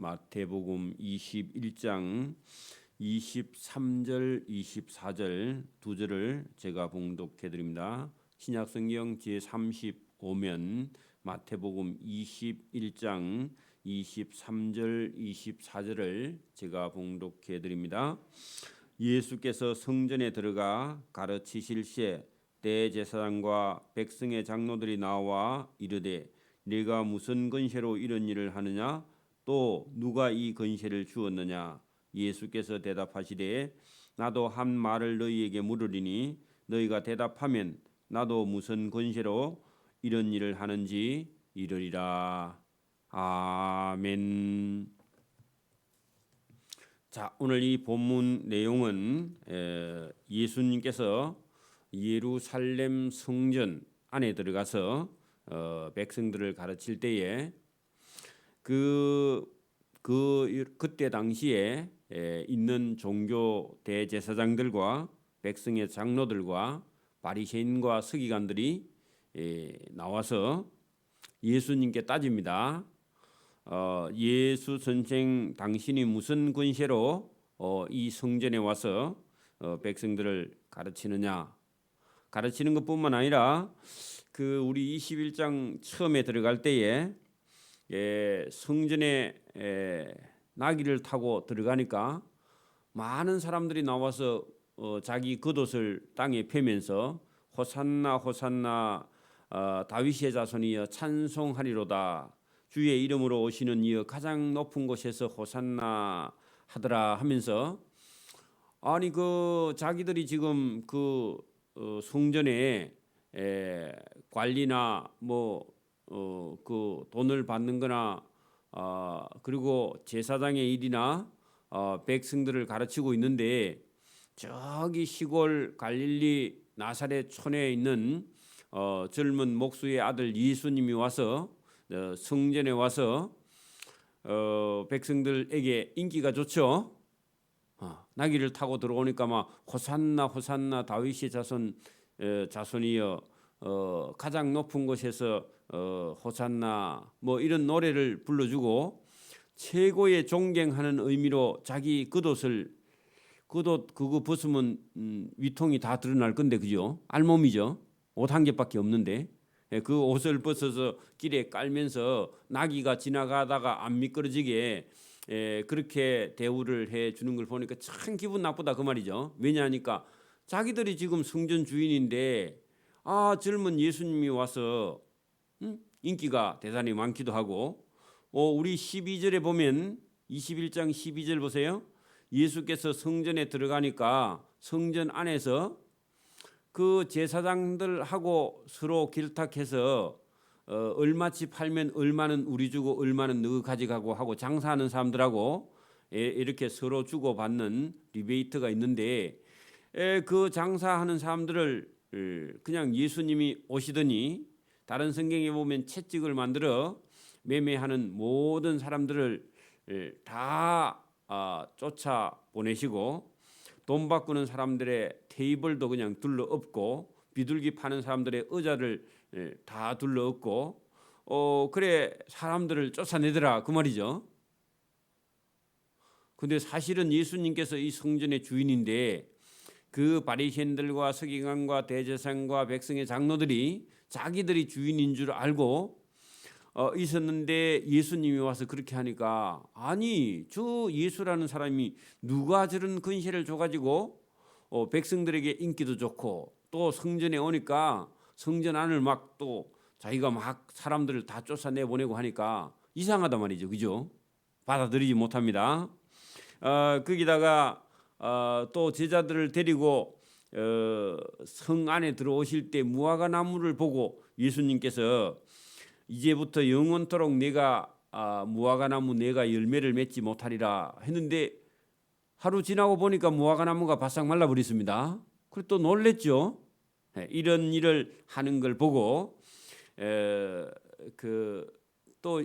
마태복음 21장 23절 24절 두 절을 제가 봉독해 드립니다. 신약성경 제35면 마태복음 21장 23절 24절을 제가 봉독해 드립니다. 예수께서 성전에 들어가 가르치실 시에 대제사장과 백성의 장로들이 나와 이르되 네가 무슨 권세로 이런 일을 하느냐? 또 누가 이 권세를 주었느냐? 예수께서 대답하시되 나도 한 말을 너희에게 물으리니 너희가 대답하면 나도 무슨 권세로 이런 일을 하는지 이르리라. 아멘. 자, 오늘 이 본문 내용은 예수님께서 예루살렘 성전 안에 들어가서 백성들을 가르칠 때에 그때 당시에 있는 종교 대제사장들과 백성의 장로들과 바리새인과 서기관들이 나와서 예수님께 따집니다. 예수 선생 당신이 무슨 권세로 이 성전에 와서 백성들을 가르치느냐? 가르치는 것뿐만 아니라 우리 21장 처음에 들어갈 때에 성전에 나귀를 타고 들어가니까 많은 사람들이 나와서 자기 겉옷을 땅에 펴면서 호산나 호산나 다윗의 자손이여 찬송하리로다. 주의 이름으로 오시는 이여 가장 높은 곳에서 호산나 하더라 하면서 아니 자기들이 지금 성전에 관리나 돈을 받는 거나 그리고 제사장의 일이나 백성들을 가르치고 있는데 저기 시골 갈릴리 나사렛 촌에 있는 젊은 목수의 아들 예수님이 와서 성전에 와서 백성들에게 인기가 좋죠. 나귀를 타고 들어오니까 막 호산나 호산나 다윗의 자손이여 가장 높은 곳에서 호산나 이런 노래를 불러주고 최고의 존경하는 의미로 자기 겉옷 그거 벗으면 위통이 다 드러날 건데 그죠? 알몸이죠. 옷 한 개밖에 없는데 그 옷을 벗어서 길에 깔면서 나귀가 지나가다가 안 미끄러지게 그렇게 대우를 해 주는 걸 보니까 참 기분 나쁘다 그 말이죠. 왜냐하니까 자기들이 지금 성전 주인인데 젊은 예수님이 와서 인기가 대단히 많기도 하고 우리 12절에 보면 21장 12절 보세요. 예수께서 성전에 들어가니까 성전 안에서 그 제사장들하고 서로 길탁해서 얼마치 팔면 얼마는 우리 주고 얼마는 너 가져가고 하고 장사하는 사람들하고 이렇게 서로 주고받는 리베이트가 있는데 그 장사하는 사람들을 그냥 예수님이 오시더니 다른 성경에 보면 채찍을 만들어 매매하는 모든 사람들을 다 쫓아 보내시고 돈 바꾸는 사람들의 테이블도 그냥 둘러엎고 비둘기 파는 사람들의 의자를 다 둘러엎고 그래 사람들을 쫓아내더라 그 말이죠. 근데 사실은 예수님께서 이 성전의 주인인데 그 바리새인들과 서기관과 대제사장과 백성의 장로들이 자기들이 주인인 줄 알고 있었는데 예수님이 와서 그렇게 하니까 아니 저 예수라는 사람이 누가 저런 권세를 줘가지고 백성들에게 인기도 좋고 또 성전에 오니까 성전 안을 막 또 자기가 막 사람들을 다 쫓아내 보내고 하니까 이상하단 말이죠. 그죠? 받아들이지 못합니다. 거기다가 또 제자들을 데리고 성 안에 들어오실 때 무화과 나무를 보고 예수님께서 이제부터 영원토록 내가 무화과 나무 내가 열매를 맺지 못하리라 했는데 하루 지나고 보니까 무화과 나무가 바싹 말라버렸습니다. 그리고 또 놀랬죠. 이런 일을 하는 걸 보고 또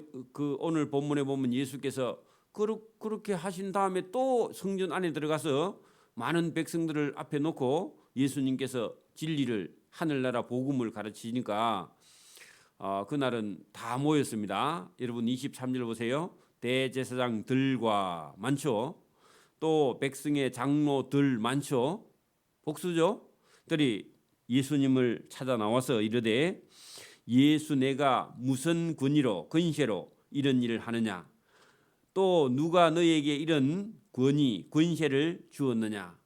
오늘 본문에 보면 예수께서 그렇게 하신 다음에 또 성전 안에 들어가서 많은 백성들을 앞에 놓고 예수님께서 진리를 하늘나라 복음을 가르치니까 그날은 다 모였습니다. 여러분 23절 보세요. 대제사장들과 많죠. 또 백성의 장로들 많죠. 복수죠. 들이 예수님을 찾아 나와서 이르되 예수 내가 무슨 권위로 권세로 이런 일을 하느냐? 또 누가 너에게 이런 권위 권세를 주었느냐?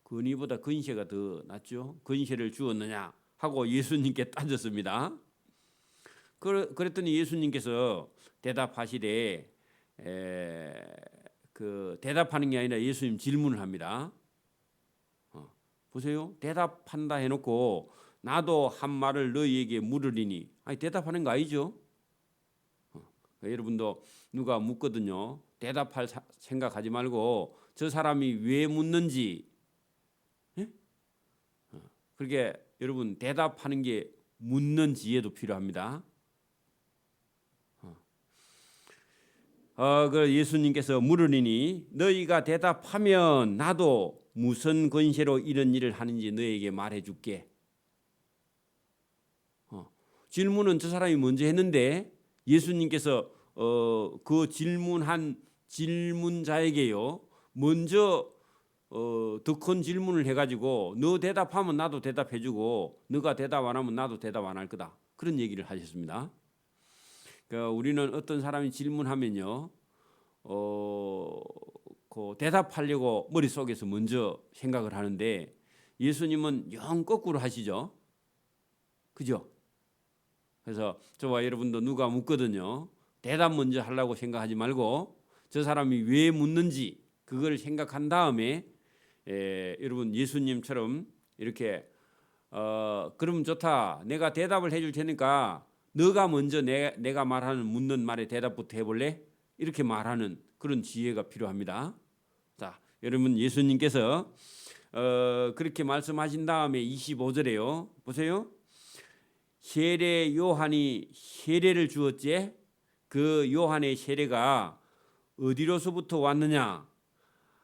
권위보다 권세가 더 낫죠. 권세를 주었느냐 하고 예수님께 따졌습니다. 그랬더니 예수님께서 대답하시되 그 대답하는 게 아니라 예수님 질문을 합니다. 보세요. 대답한다 해놓고 나도 한 말을 너희에게 물으리니 아니 대답하는 거 아니죠? 여러분도 누가 묻거든요. 대답할 생각하지 말고 저 사람이 왜 묻는지 그렇게 여러분 대답하는 게 묻는 지혜도 필요합니다. 그 예수님께서 물으리니 너희가 대답하면 나도 무슨 권세로 이런 일을 하는지 너희에게 말해줄게. 질문은 저 사람이 먼저 했는데 예수님께서 그 질문한 질문자에게요 먼저 더 큰 질문을 해가지고 너 대답하면 나도 대답해주고 너가 대답 안 하면 나도 대답 안 할 거다 그런 얘기를 하셨습니다. 그러니까 우리는 어떤 사람이 질문하면요 그 대답하려고 머릿속에서 먼저 생각을 하는데 예수님은 영 거꾸로 하시죠. 그죠? 그래서 저와 여러분도 누가 묻거든요. 대답 먼저 하려고 생각하지 말고 저 사람이 왜 묻는지 그걸 생각한 다음에 여러분 예수님처럼 이렇게 그럼 좋다. 내가 대답을 해줄 테니까 너가 먼저 내가 말하는 묻는 말에 대답부터 해볼래? 이렇게 말하는 그런 지혜가 필요합니다. 자, 여러분 예수님께서 그렇게 말씀하신 다음에 25절에요. 보세요. 세례 요한이 세례를 주었지 그 요한의 세례가 어디로서부터 왔느냐?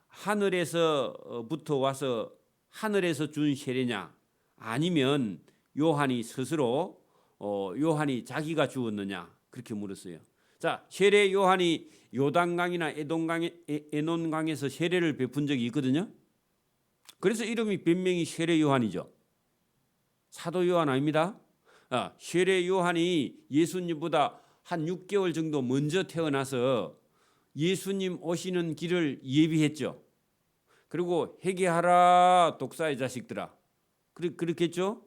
하늘에서부터 와서 하늘에서 준 세례냐? 아니면 요한이 스스로 요한이 자기가 주었느냐? 그렇게 물었어요. 자, 세례 요한이 요단강이나 에논강에서 세례를 베푼 적이 있거든요. 그래서 이름이 변명이 세례 요한이죠. 사도 요한 아닙니다. 세례 요한이 예수님보다 한 6개월 정도 먼저 태어나서 예수님 오시는 길을 예비했죠. 그리고 회개하라 독사의 자식들아. 그렇겠죠?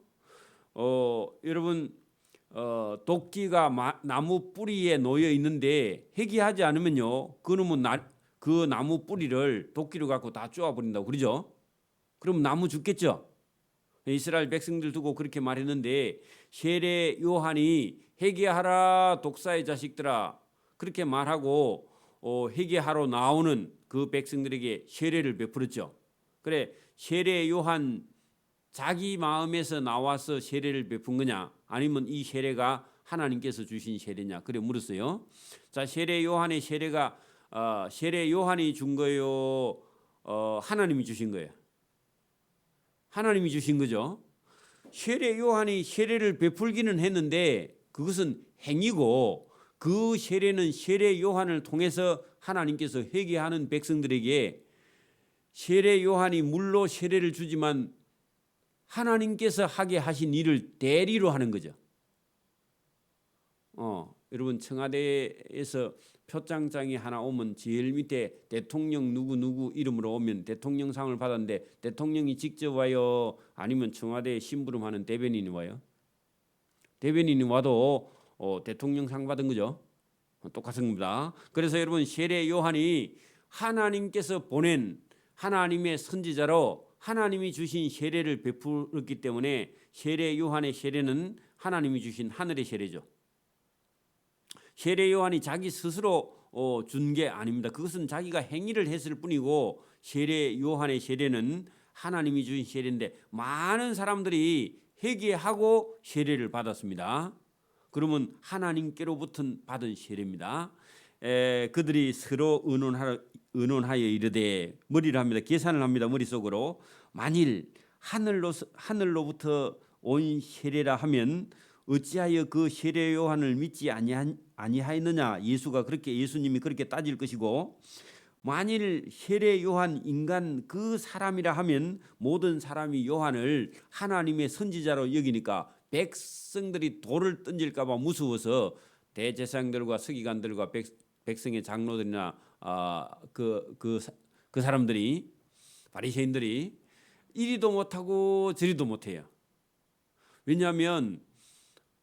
여러분 도끼가 나무 뿌리에 놓여 있는데 회개하지 않으면요, 그놈은 그 나무 뿌리를 도끼로 갖고 다 쪼아버린다고 그러죠. 그럼 나무 죽겠죠. 이스라엘 백성들 두고 그렇게 말했는데 세례 요한이 회개하라 독사의 자식들아 그렇게 말하고 회개하러 나오는 그 백성들에게 세례를 베풀었죠. 그래 세례 요한 자기 마음에서 나와서 세례를 베푼 거냐 아니면 이 세례가 하나님께서 주신 세례냐 그래 물었어요. 자, 세례 요한의 세례가 세례 요한이 준 거요 하나님이 주신 거예요. 하나님이 주신 거죠. 세례 요한이 세례를 베풀기는 했는데 그것은 행위고 그 세례는 세례 요한을 통해서 하나님께서 회개하는 백성들에게 세례 요한이 물로 세례를 주지만 하나님께서 하게 하신 일을 대리로 하는 거죠. 여러분 청와대에서 표창장이 하나 오면 제일 밑에 대통령 누구 이름으로 오면 대통령상을 받았는데 대통령이 직접 와요? 아니면 청와대에 심부름하는 대변인이 와요? 대변인이 와도 대통령상 받은 거죠. 똑같은 겁니다. 그래서 여러분 세례 요한이 하나님께서 보낸 하나님의 선지자로 하나님이 주신 세례를 베풀었기 때문에 세례 요한의 세례는 하나님이 주신 하늘의 세례죠. 세례 요한이 자기 스스로 준 게 아닙니다. 그것은 자기가 행위를 했을 뿐이고 세례 요한의 세례는 하나님이 주신 세례인데 많은 사람들이 회개하고 세례를 받았습니다. 그러면 하나님께로부터 받은 세례입니다. 그들이 서로 의논하여 이르되 머리를 합니다. 계산을 합니다. 머릿속으로 만일 하늘로부터 온 세례라 하면 어찌하여 그 세례 요한을 믿지 아니하였느냐. 예수님이 그렇게 따질 것이고, 만일 세례 요한 인간 그 사람이라 하면 모든 사람이 요한을 하나님의 선지자로 여기니까 백성들이 돌을 던질까 봐 무서워서 대제사장들과 서기관들과 백성의 장로들이나 그 사람들이, 바리새인들이 이리도 못하고 저리도 못해요. 왜냐하면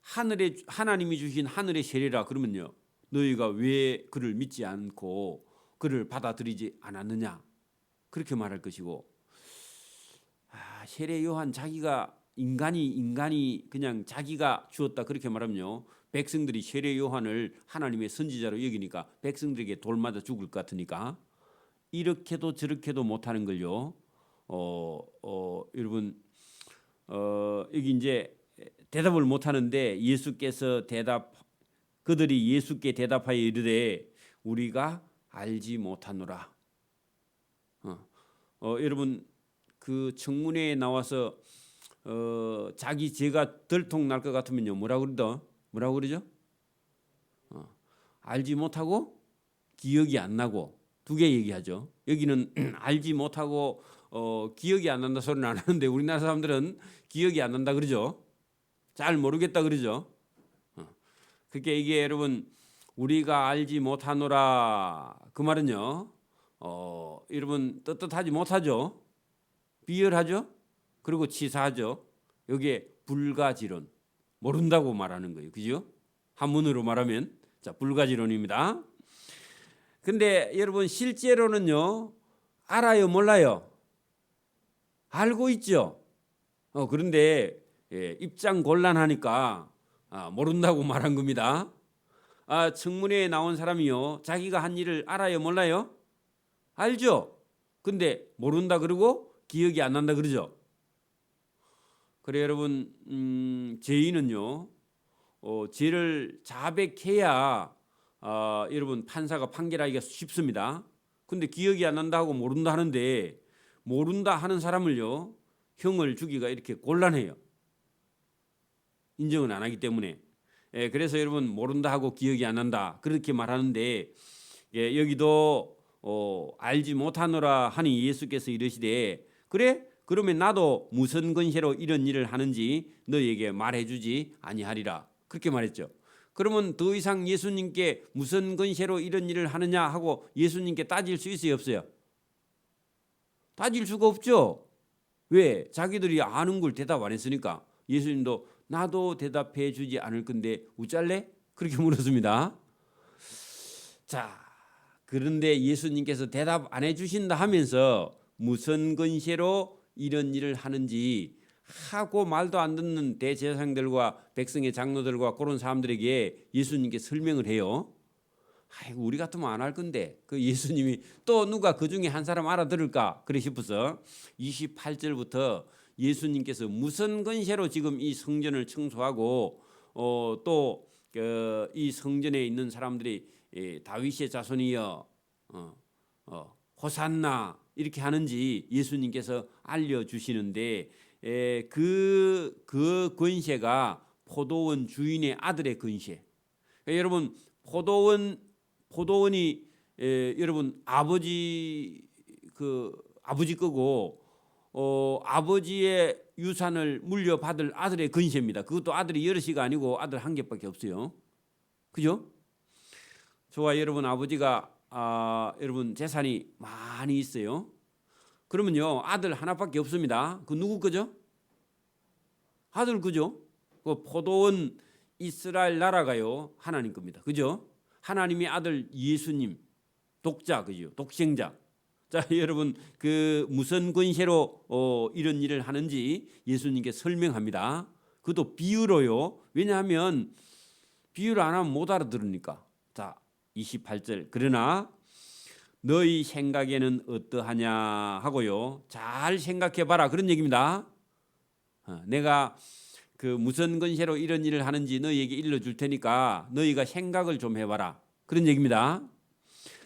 하나님이 주신 하늘의 세례라 그러면요, 너희가 왜 그를 믿지 않고 그를 받아들이지 않았느냐, 그렇게 말할 것이고, 세례 요한 자기가 인간이 그냥 자기가 주었다 그렇게 말하면요, 백성들이 세례 요한을 하나님의 선지자로 여기니까 백성들에게 돌 맞아 죽을 것 같으니까 이렇게도 저렇게도 못하는 걸요. 여러분, 여기 이제 대답을 못하는데 그들이 예수께 대답하여 이르되 우리가 알지 못하노라. 여러분, 그 청문회에 나와서 자기 죄가 들통 날 것 같으면요, 뭐라고 그러죠? 알지 못하고 기억이 안 나고 두 개 얘기하죠. 여기는 알지 못하고 기억이 안 난다 소리는 안 하는데 우리나라 사람들은 기억이 안 난다 그러죠. 잘 모르겠다 그러죠. 그게 이게 여러분, 우리가 알지 못하노라 그 말은요, 여러분 떳떳하지 못하죠. 비열하죠. 그리고 치사하죠. 여기에 불가지론, 모른다고 말하는 거예요. 그죠? 한문으로 말하면 불가지론입니다. 근데 여러분 실제로는요, 알아요 몰라요? 알고 있죠. 그런데 입장 곤란하니까 모른다고 말한 겁니다. 청문회에 나온 사람이요, 자기가 한 일을 알아요 몰라요? 알죠. 근데 모른다 그러고 기억이 안 난다 그러죠. 그래 여러분, 죄인은요, 죄를 자백해야 여러분 판사가 판결하기가 쉽습니다. 근데 기억이 안 난다 하고 모른다 하는데, 모른다 하는 사람을요, 형을 주기가 이렇게 곤란해요. 인정은 안 하기 때문에. 그래서 여러분, 모른다 하고 기억이 안 난다 그렇게 말하는데, 여기도 알지 못하노라 하니 예수께서 이르시되, 그래? 그러면 나도 무슨 근세로 이런 일을 하는지 너희에게 말해주지 아니하리라, 그렇게 말했죠. 그러면 더 이상 예수님께 무슨 근세로 이런 일을 하느냐 하고 예수님께 따질 수 있어요 없어요? 따질 수가 없죠. 왜? 자기들이 아는 걸 대답 안 했으니까. 예수님도 나도 대답해 주지 않을 건데 우짤래? 그렇게 물었습니다. 자, 그런데 예수님께서 대답 안 해주신다 하면서 무슨 근세로 이런 일을 하는지 하고 말도 안 듣는 대제사장들과 백성의 장로들과 그런 사람들에게 예수님께 설명을 해요. 아이고, 우리 같으면 안 할 건데 그 예수님이 또 누가 그 중에 한 사람 알아들을까 그래 싶어서 28절부터 예수님께서 무슨 근세로 지금 이 성전을 청소하고 또 이 성전에 있는 사람들이 다윗의 자손이여 호산나 이렇게 하는지 예수님께서 알려주시는데, 그 권세가 포도원 주인의 아들의 권세. 여러분, 포도원이 여러분 아버지 거고 아버지의 유산을 물려받을 아들의 권세입니다. 그것도 아들이 여럿이가 아니고 아들 한 개밖에 없어요. 그죠? 저와 여러분 아버지가 여러분 재산이 많이 있어요. 그러면요, 아들 하나밖에 없습니다. 그 누구 거죠? 아들 거죠. 그 포도원 이스라엘 나라가요, 하나님 겁니다. 그죠? 하나님의 아들 예수님, 독자, 그죠? 독생자. 자, 여러분, 그 무슨 권세로 이런 일을 하는지 예수님께 설명합니다. 그것도 비유로요. 왜냐하면 비유를 안 하면 못 알아들으니까. 자, 28절. 그러나 너희 생각에는 어떠하냐 하고요, 잘 생각해 봐라 그런 얘기입니다. 내가 그 무슨 근세로 이런 일을 하는지 너희에게 일러줄 테니까 너희가 생각을 좀 해봐라 그런 얘기입니다.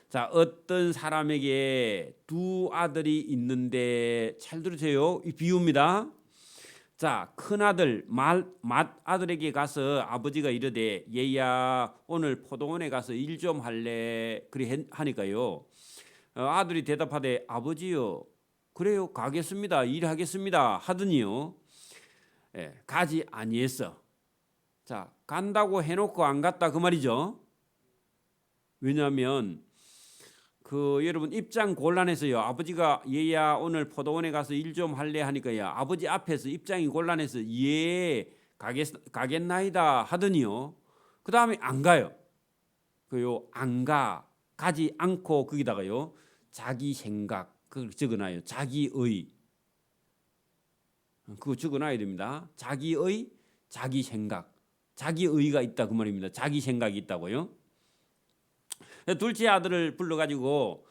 자, 어떤 사람에게 두 아들이 있는데, 잘 들으세요. 이 비유입니다. 자, 큰아들 맏아들에게 가서 아버지가 이르되 얘야 오늘 포도원에 가서 일 좀 할래 그리 하니까요. 아들이 대답하되 아버지요 그래요 가겠습니다 일하겠습니다 하더니요. 가지 아니했어. 자, 간다고 해놓고 안 갔다 그 말이죠. 왜냐하면 여러분 입장 곤란해서요. 아버지가 얘야 오늘 포도원에 가서 일 좀 할래 하니까요. 아버지 앞에서 입장이 곤란해서 예 가겠나이다 하더니요. 그 다음에 안 가요. 안 가지 않고 거기다가요. 자기 생각 그걸 적어놔요. 자기의 그거 적어놔야 됩니다. 자기의 자기 생각 자기의가 있다 그 말입니다. 자기 생각이 있다고요. 둘째 아들을 불러가지고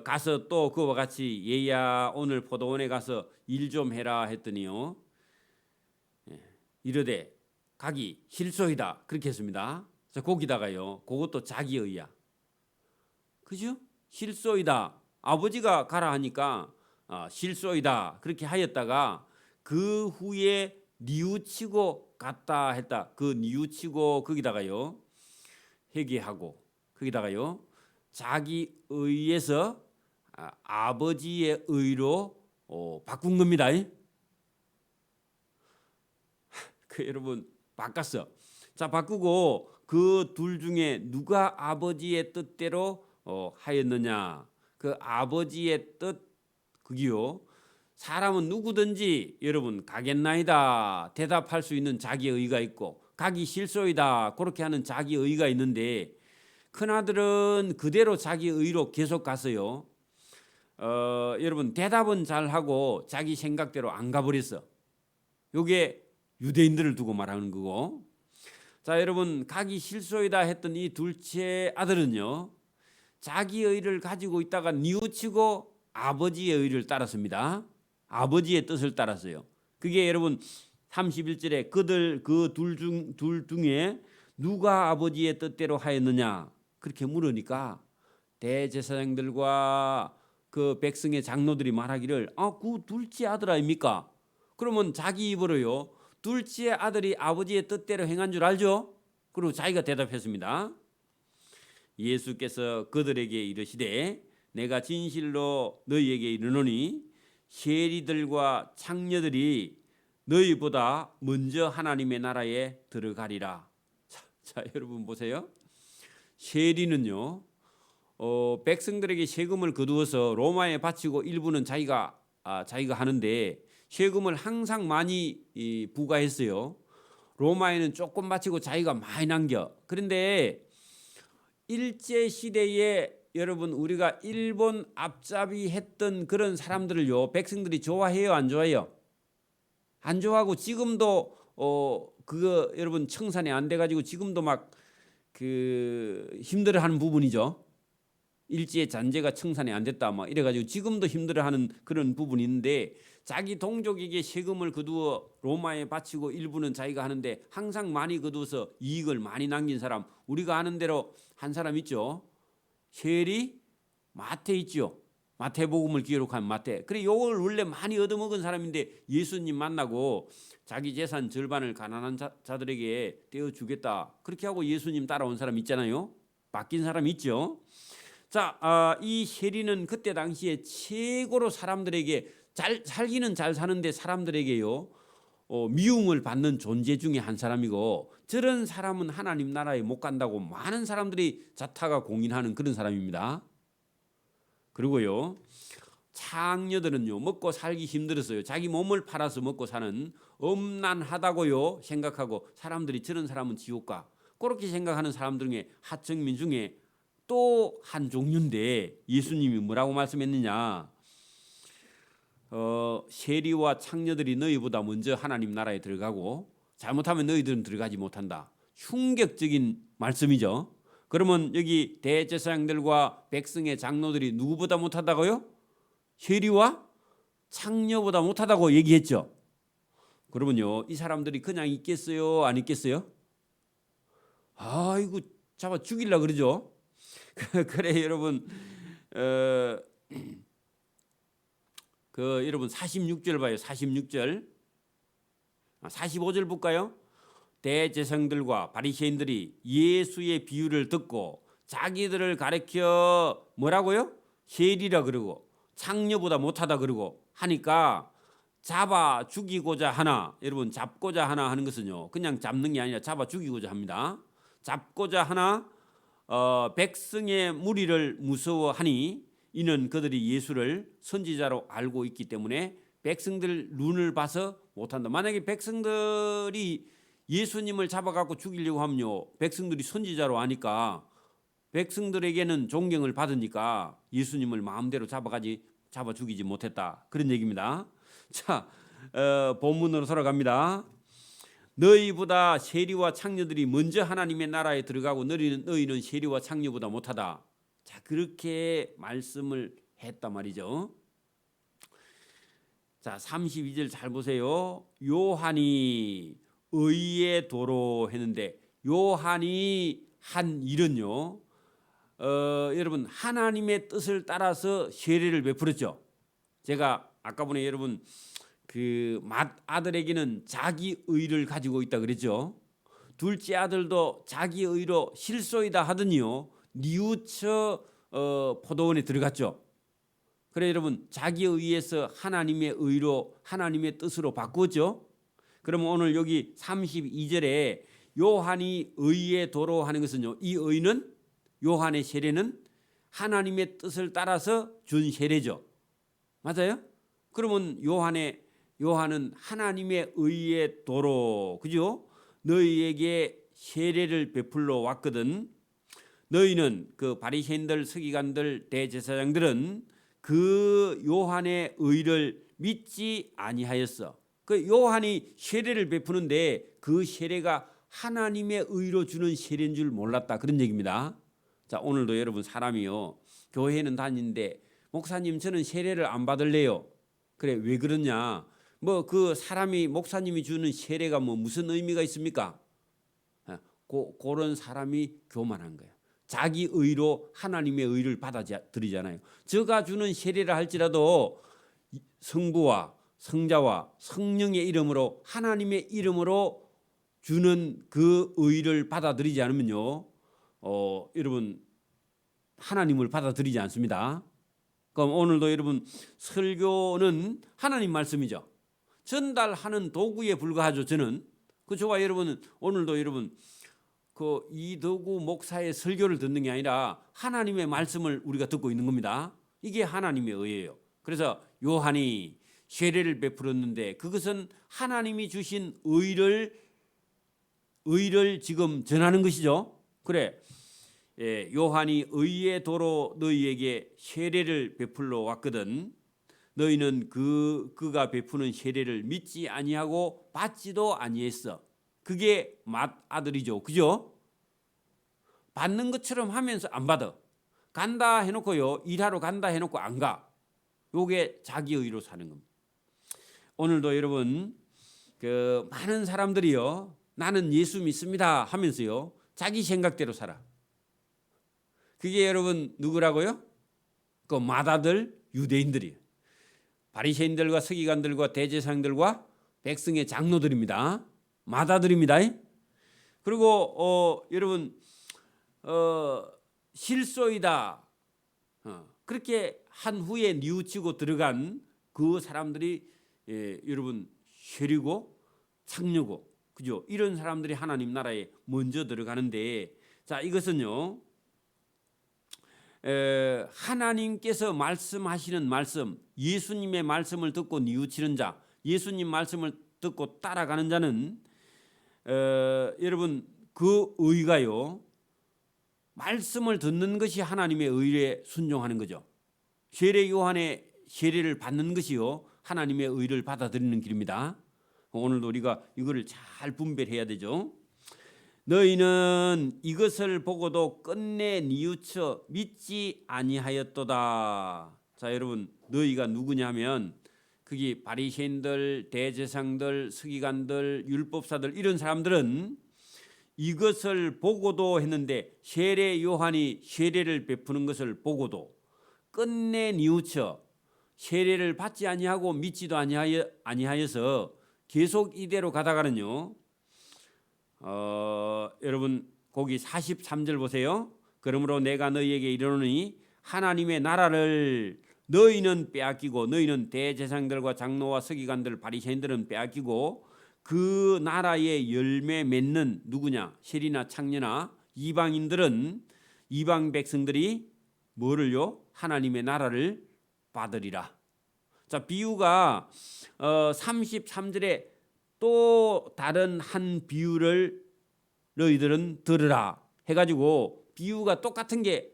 가서 또 그와 같이 얘야 오늘 포도원에 가서 일 좀 해라 했더니요. 이르되 가기 실소이다 그렇게 했습니다. 자, 거기다가요. 그것도 자기의야. 그죠? 실소이다. 아버지가 가라 하니까 실소이다 그렇게 하였다가 그 후에 뉘우치고 갔다 했다. 그 뉘우치고 거기다가요. 회개하고 거기다가요. 자기 의에서 아버지의 의로 바꾼 겁니다. 여러분 바꿨어. 자, 바꾸고 그 둘 중에 누가 아버지의 뜻대로 하였느냐? 그 아버지의 뜻 그기요. 사람은 누구든지 여러분 가겠나이다 대답할 수 있는 자기 의가 있고 가기 실소이다 그렇게 하는 자기 의가 있는데 큰아들은 그대로 자기 의로 계속 갔어요. 여러분 대답은 잘하고 자기 생각대로 안 가버렸어. 이게 유대인들을 두고 말하는 거고. 자, 여러분 가기 실소이다 했던 이 둘째 아들은요. 자기 의를 가지고 있다가 뉘우치고 아버지의 의를 따랐습니다. 아버지의 뜻을 따랐어요. 그게 여러분 31절에 그들 그 둘 중에 누가 아버지의 뜻대로 하였느냐 그렇게 물으니까 대제사장들과 그 백성의 장로들이 말하기를 그 둘째 아들 아닙니까? 그러면 자기 입으로요. 둘째 아들이 아버지의 뜻대로 행한 줄 알죠? 그리고 자기가 대답했습니다. 예수께서 그들에게 이르시되 내가 진실로 너희에게 이르노니 세리들과 창녀들이 너희보다 먼저 하나님의 나라에 들어가리라. 자, 여러분 보세요. 세리는요. 백성들에게 세금을 거두어서 로마에 바치고 일부는 자기가 하는데 세금을 항상 많이 부과했어요. 로마에는 조금 바치고 자기가 많이 남겨. 그런데 일제 시대에 여러분 우리가 일본 앞잡이 했던 그런 사람들을요 백성들이 좋아해요 안 좋아해요? 안 좋아하고 지금도 그거 여러분 청산이 안 돼가지고 지금도 막 힘들어하는 부분이죠. 일제의 잔재가 청산이 안 됐다 막 이래가지고 지금도 힘들어하는 그런 부분이 있는데 자기 동족에게 세금을 거두어 로마에 바치고 일부는 자기가 하는데 항상 많이 거두어서 이익을 많이 남긴 사람 우리가 아는 대로 한 사람 있죠. 세리 마태 있죠. 마태복음을 기록한 마태. 그래 요걸 원래 많이 얻어먹은 사람인데 예수님 만나고 자기 재산 절반을 가난한 자들에게 떼어주겠다. 그렇게 하고 예수님 따라온 사람 있잖아요. 바뀐 사람 있죠. 자, 이 세리는 그때 당시에 최고로 사람들에게 살기는 잘 사는데 사람들에게요 미움을 받는 존재 중에 한 사람이고 저런 사람은 하나님 나라에 못 간다고 많은 사람들이 자타가 공인하는 그런 사람입니다. 그리고요 창녀들은요 먹고 살기 힘들었어요. 자기 몸을 팔아서 먹고 사는 엄난하다고요 생각하고 사람들이 저런 사람은 지옥가 그렇게 생각하는 사람들 중에 하층민 중에 또 한 종류인데 예수님이 뭐라고 말씀했느냐? 세리와 창녀들이 너희보다 먼저 하나님 나라에 들어가고 잘못하면 너희들은 들어가지 못한다. 충격적인 말씀이죠. 그러면 여기 대제사장들과 백성의 장로들이 누구보다 못하다고요? 세리와 창녀보다 못하다고 얘기했죠. 그러면요 이 사람들이 그냥 있겠어요? 안 있겠어요? 아이고 잡아 죽이려 그러죠. 그래 여러분 여러분 46절 봐요. 46절 45절 볼까요? 대제사장들과 바리새인들이 예수의 비유를 듣고 자기들을 가리켜 뭐라고요? 세리라 그러고 창녀보다 못하다 그러고 하니까 잡아 죽이고자 하나, 여러분 잡고자 하나 하는 것은요 그냥 잡는 게 아니라 잡아 죽이고자 합니다. 잡고자 하나 백성의 무리를 무서워하니 이는 그들이 예수를 선지자로 알고 있기 때문에 백성들 눈을 봐서 못한다. 만약에 백성들이 예수님을 잡아갖고 죽이려고 하면요 백성들이 선지자로 아니까 백성들에게는 존경을 받으니까 예수님을 마음대로 잡아 죽이지 못했다. 그런 얘기입니다. 자, 본문으로 돌아갑니다. 너희보다 세리와 창녀들이 먼저 하나님의 나라에 들어가고 너희는 세리와 창녀보다 못하다. 자, 그렇게 말씀을 했단 말이죠. 자, 32절 잘 보세요. 요한이 의의 도로 했는데 요한이 한 일은요. 여러분 하나님의 뜻을 따라서 세례를 베풀었죠. 제가 아까 보니 여러분 그 맏아들에게는 자기 의를 가지고 있다 그랬죠. 둘째 아들도 자기 의로 실소이다 하더니요 뉘우쳐 포도원에 들어갔죠. 그래 여러분 자기 의에서 하나님의 의로 하나님의 뜻으로 바꾸었죠. 그러면 오늘 여기 32절에 요한이 의의 도로 하는 것은요 이 의는 요한의 세례는 하나님의 뜻을 따라서 준 세례죠. 맞아요? 그러면 요한은 하나님의 의의 도로, 그죠? 너희에게 세례를 베풀러 왔거든. 너희는 그 바리새인들, 서기관들, 대제사장들은 그 요한의 의를 믿지 아니하였어. 그 요한이 세례를 베푸는데 그 세례가 하나님의 의로 주는 세례인 줄 몰랐다. 그런 얘기입니다. 자, 오늘도 여러분 사람이요 교회는 다니는데 목사님 저는 세례를 안 받을래요. 그래 왜 그러냐? 뭐 그 사람이 목사님이 주는 세례가 뭐 무슨 의미가 있습니까? 그런 사람이 교만한 거예요. 자기 의로 하나님의 의를 받아들이잖아요. 저가 주는 세례를 할지라도 성부와 성자와 성령의 이름으로 하나님의 이름으로 주는 그 의를 받아들이지 않으면요, 여러분 하나님을 받아들이지 않습니다. 그럼 오늘도 여러분 설교는 하나님 말씀이죠. 전달하는 도구에 불과하죠. 저는 저와 여러분은 오늘도 여러분 그 이덕우 목사의 설교를 듣는 게 아니라 하나님의 말씀을 우리가 듣고 있는 겁니다. 이게 하나님의 의예요. 그래서 요한이 세례를 베풀었는데 그것은 하나님이 주신 의를 지금 전하는 것이죠. 그래, 요한이 의의 도로 너희에게 세례를 베풀러 왔거든. 너희는 그가 베푸는 세례를 믿지 아니하고 받지도 아니했어. 그게 맏아들이죠. 그죠? 받는 것처럼 하면서 안 받아. 간다 해놓고요. 일하러 간다 해놓고 안 가. 요게 자기 의로 사는 겁니다. 오늘도 여러분 그 많은 사람들이요. 나는 예수 믿습니다 하면서요. 자기 생각대로 살아. 그게 여러분 누구라고요? 그 맏아들 유대인들이에요. 바리새인들과 서기관들과 대제사장들과 백성의 장로들입니다. 맏아들입니다. 그리고 여러분 실소이다 그렇게 한 후에 뉘우치고 들어간 그 사람들이 여러분 세리고 창녀고 그죠? 이런 사람들이 하나님 나라에 먼저 들어가는데 자 이것은요 하나님께서 말씀하시는 말씀 예수님의 말씀을 듣고 뉘우치는 자 예수님 말씀을 듣고 따라가는 자는 여러분 그 의가요 말씀을 듣는 것이 하나님의 의에 순종하는 거죠. 세례 요한의 세례를 받는 것이요 하나님의 의를 받아들이는 길입니다. 오늘도 우리가 이거를 잘 분별해야 되죠. 너희는 이것을 보고도 끝내 뉘우쳐 믿지 아니하였도다. 자 여러분 너희가 누구냐면 그게 바리새인들, 대제사장들, 서기관들, 율법사들 이런 사람들은 이것을 보고도 했는데 세례 요한이 세례를 베푸는 것을 보고도 끝내 뉘우쳐 세례를 받지 아니하고 믿지도 아니하여서 계속 이대로 가다가는요. 여러분 거기 43절 보세요. 그러므로 내가 너희에게 이르노니 하나님의 나라를 너희는 빼앗기고 너희는 대제사장들과 장로와 서기관들 바리새인들은 빼앗기고 그 나라의 열매 맺는 누구냐? 세리나 창녀나 이방인들은 이방 백성들이 뭐를요? 하나님의 나라를 받으리라. 자, 비유가 33절에 또 다른 한 비유를 너희들은 들으라 해가지고 비유가 똑같은 게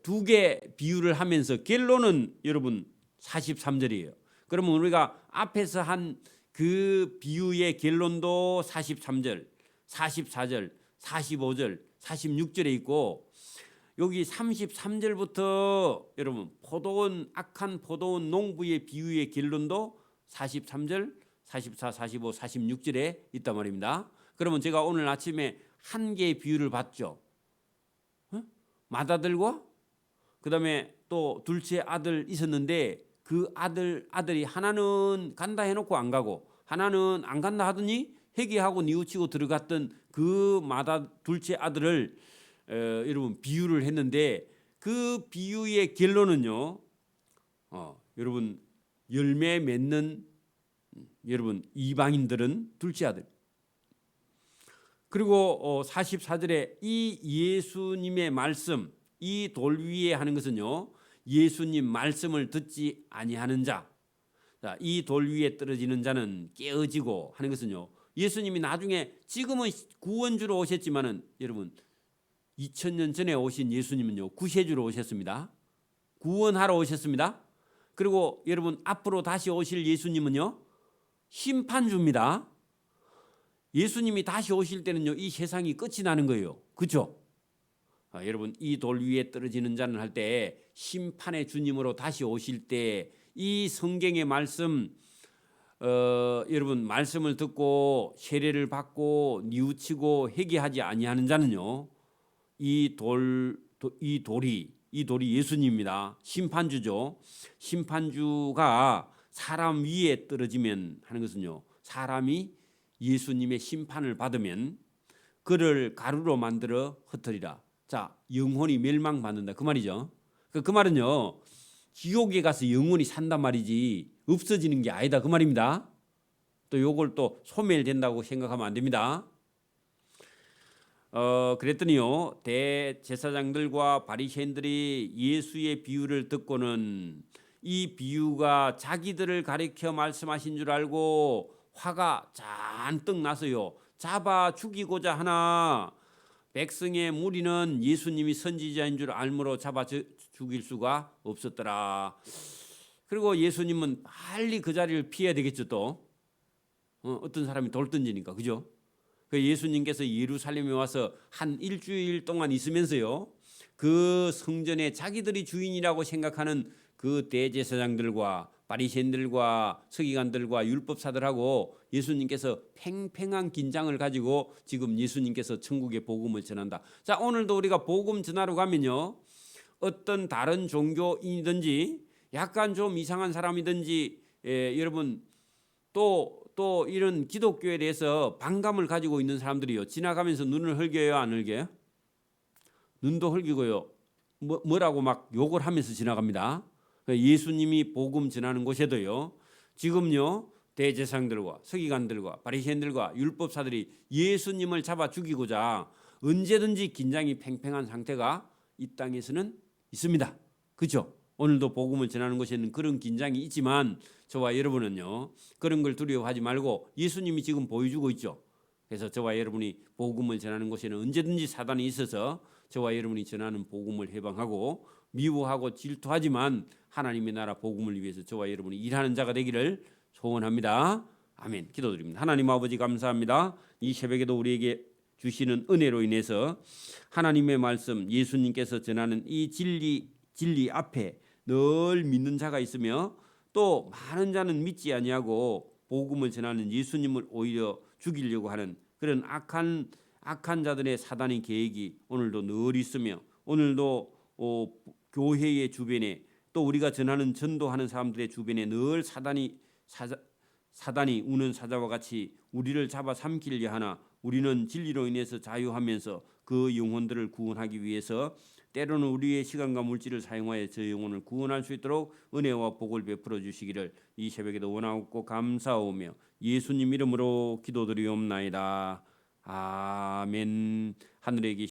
두 개 비유를 하면서 결론은 여러분 43절이에요. 그러면 우리가 앞에서 한 그 비유의 결론도 43절, 44절, 45절, 46절에 있고 여기 33절부터 여러분 악한 포도원 농부의 비유의 결론도 43절, 44, 45, 46절에 있단 말입니다. 그러면 제가 오늘 아침에 한 개의 비유를 봤죠. 맏아들과 그다음에 또 둘째 아들 있었는데 그 아들이 하나는 간다 해놓고 안 가고 하나는 안 간다 하더니 회개하고 뉘우치고 들어갔던 그 둘째 아들을 여러분 비유를 했는데 그 비유의 결론은요. 여러분 열매 맺는 여러분 이방인들은 둘째 아들. 그리고 44절에 이 예수님의 말씀 이 돌 위에 하는 것은요. 예수님 말씀을 듣지 아니하는 자. 이 돌 위에 떨어지는 자는 깨어지고 하는 것은요. 예수님이 나중에 지금은 구원주로 오셨지만은 여러분 2000년 전에 오신 예수님은요. 구세주로 오셨습니다. 구원하러 오셨습니다. 그리고 여러분 앞으로 다시 오실 예수님은요. 심판주입니다. 예수님이 다시 오실 때는요. 이 세상이 끝이 나는 거예요. 그렇죠? 여러분 이 돌 위에 떨어지는 자는 할 때 심판의 주님으로 다시 오실 때 이 성경의 말씀 여러분 말씀을 듣고 세례를 받고 뉘우치고 회개하지 아니하는 자는요. 이 돌이 예수님입니다. 심판주죠. 심판주가 사람 위에 떨어지면 하는 것은요. 사람이 예수님의 심판을 받으면 그를 가루로 만들어 흩으리라. 자, 영혼이 멸망받는다. 그 말이죠. 그 말은요. 지옥에 가서 영혼이 산단 말이지 없어지는 게 아니다. 그 말입니다. 또 요걸 또 소멸된다고 생각하면 안 됩니다. 그랬더니요. 대제사장들과 바리새인들이 예수의 비유를 듣고는 이 비유가 자기들을 가리켜 말씀하신 줄 알고 화가 잔뜩 나서요. 잡아 죽이고자 하나 백성의 무리는 예수님이 선지자인 줄 알므로 잡아 죽일 수가 없었더라. 그리고 예수님은 빨리 그 자리를 피해야 되겠죠. 또 어떤 사람이 돌 던지니까 그죠? 그 예수님께서 예루살렘에 와서 한 일주일 동안 있으면서요. 그 성전에 자기들이 주인이라고 생각하는 그 대제사장들과 바리새인들과 서기관들과 율법사들하고 예수님께서 팽팽한 긴장을 가지고 지금 예수님께서 천국의 복음을 전한다. 자, 오늘도 우리가 복음 전하러 가면요. 어떤 다른 종교인이든지 약간 좀 이상한 사람이든지 여러분 또 이런 기독교에 대해서 반감을 가지고 있는 사람들이요. 지나가면서 눈을 흘겨요, 안 흘겨요? 눈도 흘기고요. 뭐라고 막 욕을 하면서 지나갑니다. 예수님이 복음 전하는 곳에도요. 지금요. 대제사장들과 서기관들과 바리새인들과 율법사들이 예수님을 잡아 죽이고자 언제든지 긴장이 팽팽한 상태가 이 땅에서는 있습니다. 그렇죠? 오늘도 복음을 전하는 곳에는 그런 긴장이 있지만 저와 여러분은요. 그런 걸 두려워하지 말고 예수님이 지금 보여주고 있죠. 그래서 저와 여러분이 복음을 전하는 곳에는 언제든지 사단이 있어서 저와 여러분이 전하는 복음을 해방하고 미워하고 질투하지만 하나님의 나라 복음을 위해서 저와 여러분이 일하는 자가 되기를 소원합니다. 아멘. 기도드립니다. 하나님 아버지 감사합니다. 이 새벽에도 우리에게 주시는 은혜로 인해서 하나님의 말씀 예수님께서 전하는 이 진리 앞에 늘 믿는 자가 있으며 또 많은 자는 믿지 아니하고 복음을 전하는 예수님을 오히려 죽이려고 하는 그런 악한 자들의 사단의 계획이 오늘도 늘 있으며 오늘도 교회의 주변에 또 우리가 전하는 전도하는 사람들의 주변에 늘 사단이 우는 사자와 같이 우리를 잡아 삼키려 하나 우리는 진리로 인해서 자유하면서 그 영혼들을 구원하기 위해서 때로는 우리의 시간과 물질을 사용하여 저 영혼을 구원할 수 있도록 은혜와 복을 베풀어 주시기를 이 새벽에도 원하고 감사하오며 예수님 이름으로 기도드리옵나이다. 아멘. 하늘에 계신